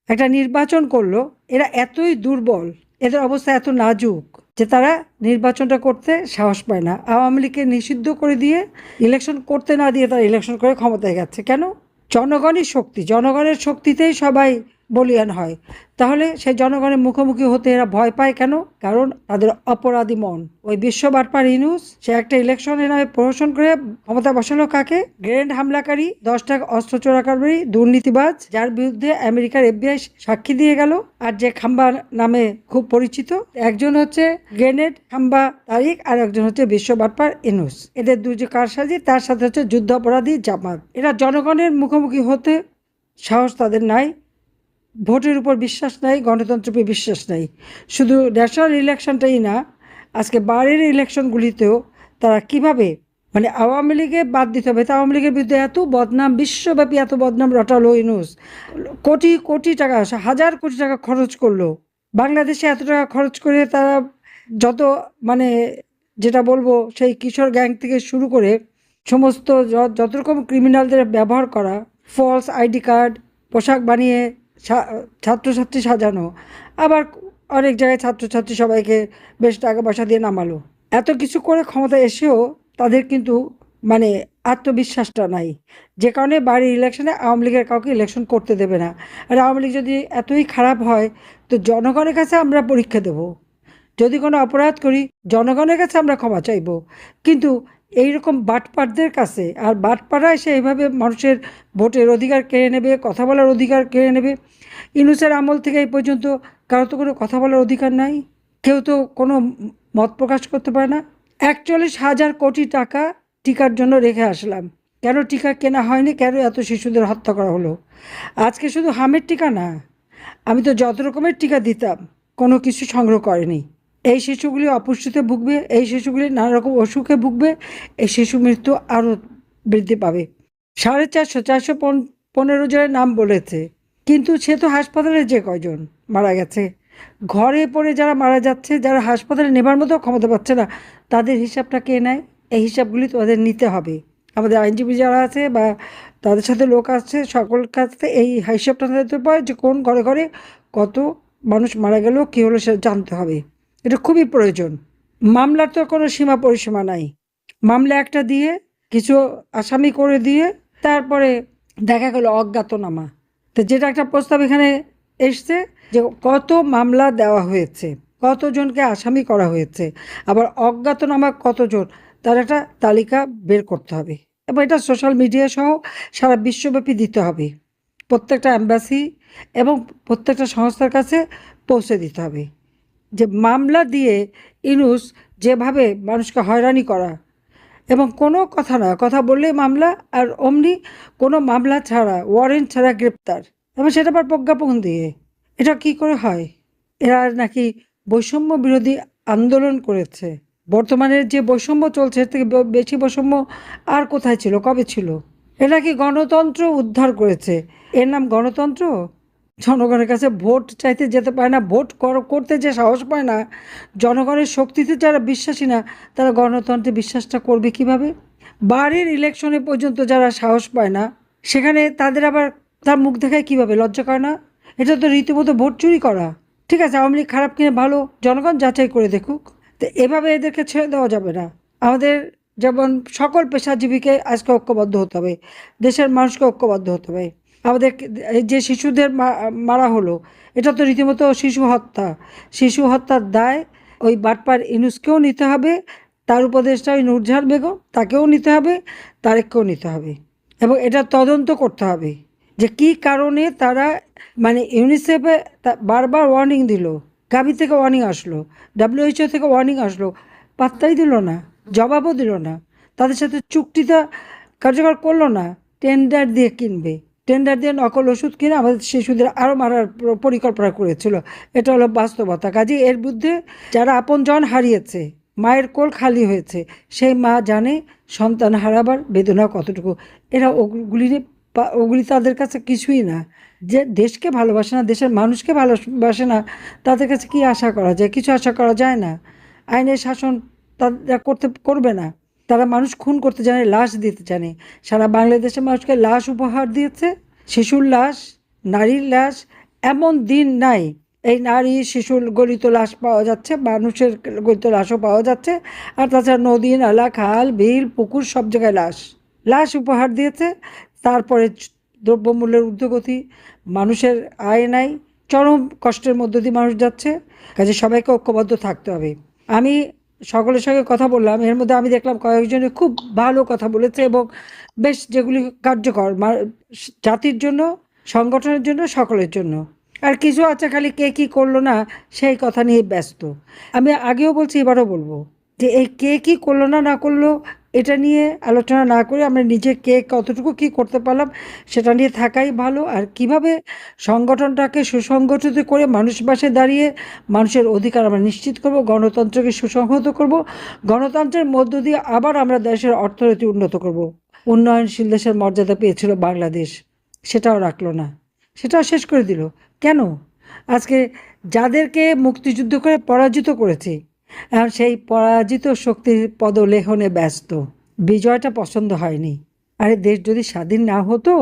একটা নির্বাচন করলো, এরা এতই দুর্বল, এদের অবস্থা এত নাজুক যে তারা নির্বাচনটা করতে সাহস পায় না। আওয়ামী লীগকে নিষিদ্ধ করে দিয়ে, ইলেকশন করতে না দিয়ে তারা ইলেকশন করে ক্ষমতায় গেছে কেন? জনগণই শক্তি, জনগণের শক্তিতেই সবাই বলিয়ান হয়। তাহলে সেই জনগণের মুখোমুখি হতে এরা ভয় পায় কেন? কারণ তাদের অপরাধী মন। ওই বিশ্ব বাটপার ইউনূস, সে একটা ইলেকশনের নামে প্রহসন করে ক্ষমতা বসালো কাকে? গ্র্যান্ড হামলাকারী, 10টা অস্ত্র চোরাকারী, দুর্নীতিবাজ, যার বিরুদ্ধে আমেরিকার FBI সাক্ষী দিয়ে গেল। আর যে খাম্বা নামে খুব পরিচিত, একজন হচ্ছে গ্রেনেড খাম্বা তারিক, আর একজন হচ্ছে বিশ্ব বাটপার ইউনূস। এদের দুজন কারসাজি, তার সাথে হচ্ছে যুদ্ধ অপরাধী জামাত। এরা জনগণের মুখোমুখি হতে সাহস তাদের নাই, ভোটের উপর বিশ্বাস নাই, গণতন্ত্রের উপর বিশ্বাস নাই। শুধু ন্যাশনাল ইলেকশনটাই না, আজকে বারের ইলেকশনগুলিতেও তারা কিভাবে, মানে আওয়ামী লীগে বাদ দিতে হবে, তা আওয়ামী লীগের বিরুদ্ধে এত বদনাম, বিশ্বব্যাপী এত বদনাম রটালো ইউনূস, কোটি কোটি টাকা, হাজার কোটি টাকা খরচ করলো। বাংলাদেশে এত টাকা খরচ করে তারা যত, মানে যেটা বলবো, সেই কিশোর গ্যাং থেকে শুরু করে সমস্ত যত রকম ক্রিমিনালদের ব্যবহার করা, ফলস ID কার্ড, পোশাক বানিয়ে ছাত্রছাত্রী সাজানো, আবার অনেক জায়গায় ছাত্রছাত্রী সবাইকে বেশ টাকা পয়সা দিয়ে নামালো। এত কিছু করে ক্ষমতা এসেও তাদের কিন্তু মানে আত্মবিশ্বাসটা নাই, যে কারণে বাড়ির ইলেকশনে আওয়ামী লীগের কাউকে ইলেকশন করতে দেবে না। আর আওয়ামী লীগ যদি এতই খারাপ হয়, তো জনগণের কাছে আমরা পরীক্ষা দেব, যদি কোনো অপরাধ করি জনগণের কাছে আমরা ক্ষমা চাইব। কিন্তু এইরকম বাটপারদের কাছে, আর বাটপাড়া এসে এইভাবে মানুষের ভোটের অধিকার কেড়ে নেবে, কথা বলার অধিকার কেড়ে নেবে। ইউনূসের আমল থেকে এই পর্যন্ত কারো তো কোনো কথা বলার অধিকার নাই, কেউ তো কোনো মত প্রকাশ করতে পারে না। 41,000 কোটি টাকা টিকার জন্য রেখে আসলাম, কেন টিকা কেনা হয়নি? কেন এত শিশুদের হত্যা করা হলো? আজকে শুধু হামের টিকা না, আমি তো যত রকমের টিকা দিতাম, কোনো কিছু সংগ্রহ করেনি। এই শিশুগুলি অপুষ্টিতে ভুগবে, এই শিশুগুলি নানা রকম অসুখে ভুগবে, এই শিশু মৃত্যু আরও বৃদ্ধি পাবে। 415 জনের নাম বলেছে, কিন্তু সে তো হাসপাতালে যে কয়জন মারা গেছে, ঘরে পড়ে যারা মারা যাচ্ছে, যারা হাসপাতালে নেবার মতো ক্ষমতা পাচ্ছে না, তাদের হিসাবটা কে নেয়? এই হিসাবগুলি তোমাদের নিতে হবে। আমাদের আইনজীবী যারা আছে বা তাদের সাথে লোক আছে, সকল কাছে এই হিসাবটা নিতে পারে যে কোন ঘরে ঘরে কত মানুষ মারা গেল, কী হলো, সেটা জানতে হবে। এটা খুবই প্রয়োজন। মামলার তো কোনো সীমা পরিসীমা নাই। মামলা একটা দিয়ে, কিছু আসামি করে দিয়ে, তারপরে দেখা গেল অজ্ঞাতনামা। তো যেটা একটা প্রস্তাব এখানে এসছে, যে কত মামলা দেওয়া হয়েছে, কতজনকে আসামি করা হয়েছে, আবার অজ্ঞাতনামা কতজন, তার একটা তালিকা বের করতে হবে, এবং এটা সোশ্যাল মিডিয়া সহ সারা বিশ্বব্যাপী দিতে হবে। প্রত্যেকটা অ্যাম্বাসি এবং প্রত্যেকটা সংস্থার কাছে পৌঁছে দিতে হবে যে মামলা দিয়ে ইউনূস যেভাবে মানুষকে হয়রানি করা, এবং কোনো কথা না, কথা বললেই মামলা, আর অমনি কোনো মামলা ছাড়া, ওয়ারেন্ট ছাড়া গ্রেপ্তার, এবং সেটা আবার প্রজ্ঞাপন দিয়ে। এটা কি করে হয়? এরা নাকি বৈষম্য বিরোধী আন্দোলন করেছে। বর্তমানের যে বৈষম্য চলছে, এর থেকে বেশি বৈষম্য আর কোথায় ছিল, কবে ছিল? এরা কি গণতন্ত্র উদ্ধার করেছে? এর নাম গণতন্ত্র? জনগণের কাছে ভোট চাইতে যেতে পারে না, ভোট করতে যে সাহস পায় না, জনগণের শক্তিতে যারা বিশ্বাসী না, তারা গণতন্ত্রে বিশ্বাসটা করবে কিভাবে? বাড়ির ইলেকশনে পর্যন্ত যারা সাহস পায় না, সেখানে তাদের আবার তার মুখ দেখায় কিভাবে? লজ্জা করে না? এটা তো রীতিমতো ভোট চুরি করা। ঠিক আছে, আওয়ামী লীগ খারাপ কিনা ভালো, জনগণ যাচাই করে দেখুক। তো এভাবে এদেরকে ছেড়ে দেওয়া যাবে না। আমাদের যেমন সকল পেশাজীবীকে আজকে ঐক্যবদ্ধ হতে হবে, দেশের মানুষকে ঐক্যবদ্ধ হতে হবে। আমাদের এই যে শিশুদের মারা হলো, এটা তো রীতিমতো শিশু হত্যা। শিশু হত্যার দায় ওই বাটপার ইউনূসকেও নিতে হবে, তার উপদেষ্টা ওই নূরজাহান বেগম, তাকেও নিতে হবে, তারেককেও নিতে হবে, এবং এটা তদন্ত করতে হবে যে কী কারণে তারা, মানে ইউনিসেফে বারবার ওয়ার্নিং দিল, গাভি থেকে ওয়ার্নিং আসলো, WHO থেকে ওয়ার্নিং আসলো, পাত্তাই দিল না, জবাবও দিল না। তাদের সাথে চুক্তিটা কার্যকর করলো না, টেন্ডার দিয়ে কিনবে, টেন্ডার দিয়ে নকল ওষুধ কিনে আমাদের শিশুদের আরও মারার পরিকল্পনা করেছিল। এটা হলো বাস্তবতা। কাজে এর বিরুদ্ধে যারা আপনজন হারিয়েছে, মায়ের কোল খালি হয়েছে, সেই মা জানে সন্তান হারাবার বেদনা কতটুকু। এরা ওগুলি তাদের কাছে কিছুই না। যে দেশকে ভালোবাসে না, দেশের মানুষকে ভালোবাসে না, তাদের কাছে কি আশা করা যায়? কিছু আশা করা যায় না। আইনের শাসন তারা করবে না। তারা মানুষ খুন করতে জানে, লাশ দিতে জানে। সারা বাংলাদেশের মানুষকে লাশ উপহার দিয়েছে, শিশুর লাশ, নারীর লাশ, এমন দিন নাই এই নারী শিশুর গলিত লাশ পাওয়া যাচ্ছে, মানুষের গলিত লাশও পাওয়া যাচ্ছে। আর তাছাড়া নদী নালা খাল বিল পুকুর সব জায়গায় লাশ লাশ উপহার দিয়েছে। তারপরে দ্রব্যমূল্যের ঊর্ধ্বগতি, মানুষের আয় নাই, চরম কষ্টের মধ্য দিয়ে মানুষ যাচ্ছে। কাজে সবাইকে ঐক্যবদ্ধ থাকতে হবে। আমি সকলের সঙ্গে কথা বললাম, এর মধ্যে আমি দেখলাম কয়েকজনে খুব ভালো কথা বলেছে এবং বেশ যেগুলি কার্যকর জাতির জন্য, সংগঠনের জন্য, সকলের জন্য। আর কিছু আছে খালি কে কী করলো না সেই কথা নিয়ে ব্যস্ত। আমি আগেও বলছি, এবারও বলবো যে এই কে কী করলো না না করলো এটা নিয়ে আলোচনা না করে আমরা নিজে কে কতটুকু কী করতে পারলাম সেটা নিয়ে থাকাই ভালো। আর কিভাবে সংগঠনটাকে সুসংগঠিত করে মানুষ পাশে দাঁড়িয়ে মানুষের অধিকার আমরা নিশ্চিত করব, গণতন্ত্রকে সুসংহত করব, গণতন্ত্রের মধ্য দিয়ে আবার আমরা দেশের অর্থনীতি উন্নত করব। উন্নয়নশীল দেশের মর্যাদা পেয়েছিল বাংলাদেশ, সেটাও রাখলো না, সেটাও শেষ করে দিল। কেন? আজকে যাদেরকে মুক্তিযুদ্ধ করে পরাজিত করেছে, এখন সেই পরাজিত শক্তির পদলেহনে ব্যস্ত। বিজয়টা পছন্দ হয়নি। আরে দেশ যদি স্বাধীন না হতো,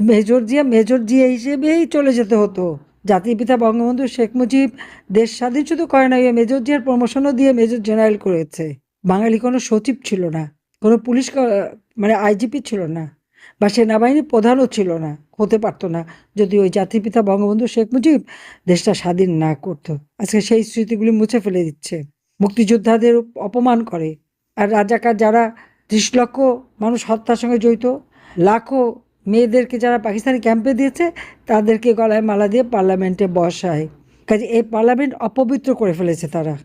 মেজর জিয়া হিসেবেই চলে যেতে হতো। জাতির পিতা বঙ্গবন্ধু শেখ মুজিব দেশ স্বাধীন শুধু করে না, মেজর জিয়ার প্রমোশনও দিয়ে মেজর জেনারেল করেছে। বাঙালি কোনো সচিব ছিল না, কোনো পুলিশ মানে আইজিপি ছিল না, বা সেনাবাহিনীর প্রধানও ছিল না, হতে পারতো না যদি ওই জাতির পিতা বঙ্গবন্ধু শেখ মুজিব দেশটা স্বাধীন না করতো। আজকে সেই স্মৃতিগুলি মুছে ফেলে দিচ্ছে, মুক্তিযোদ্ধাদের অপমান করে। আর রাজাকার যারা 30 লক্ষ মানুষ হত্যার সঙ্গে জড়িত, লাখো মেয়েদেরকে যারা পাকিস্তানি ক্যাম্পে দিয়েছে, তাদেরকে গলায় মালা দিয়ে পার্লামেন্টে বসায়। কাজে এই পার্লামেন্ট অপবিত্র করে ফেলেছে তারা।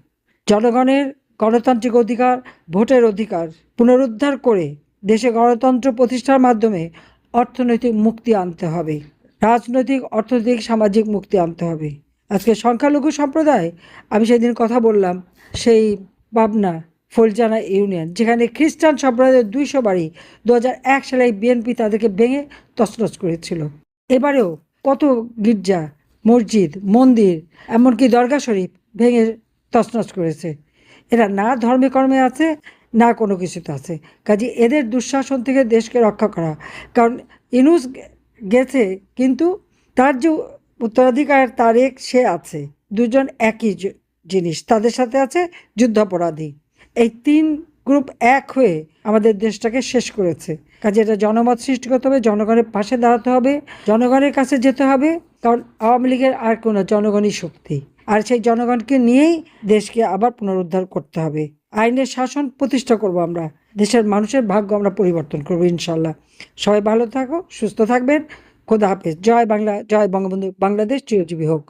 জনগণের গণতান্ত্রিক অধিকার, ভোটের অধিকার পুনরুদ্ধার করে দেশে গণতন্ত্র প্রতিষ্ঠার মাধ্যমে অর্থনৈতিক মুক্তি আনতে হবে, রাজনৈতিক, অর্থনৈতিক, সামাজিক মুক্তি আনতে হবে। আজকে সংখ্যালঘু সম্প্রদায়, আমি সেদিন কথা বললাম সেই পাবনা ফুলজানা ইউনিয়ন, যেখানে খ্রিস্টান সম্প্রদায়ের 200 বাড়ি 2001 সালে বিএনপি তাদেরকে ভেঙে তছনছ করেছিল। এবারেও কত গির্জা, মসজিদ, মন্দির, এমনকি দরগা শরীফ ভেঙে তছনছ করেছে। এরা না ধর্মে কর্মে আছে, না কোনো কিছুতে আছে। কাজে এদের দুঃশাসন থেকে দেশকে রক্ষা করা, কারণ ইনুস গেছে কিন্তু তার যে উত্তরাধিকার তারেক সে আছে, দুজন একই জিনিস, তাদের সাথে আছে যুদ্ধাপরাধী। এই 3 গ্রুপ এক হয়ে আমাদের দেশটাকে শেষ করেছে। কাজে এটা জনমত সৃষ্টি করতে হবে, জনগণের পাশে দাঁড়াতে হবে, জনগণের কাছে যেতে হবে। কারণ আওয়ামী লীগের আর কোনো জনগণই শক্তি, আর সেই জনগণকে নিয়েই দেশকে আবার পুনরুদ্ধার করতে হবে। আইনের শাসন প্রতিষ্ঠা করব আমরা, দেশের মানুষের ভাগ্য আমরা পরিবর্তন করব ইনশাল্লাহ। সবাই ভালো থাকো, সুস্থ থাকবেন। খোদা হাফেজ। জয় বাংলা, জয় বঙ্গবন্ধু। বাংলাদেশ চিরজীবী হোক।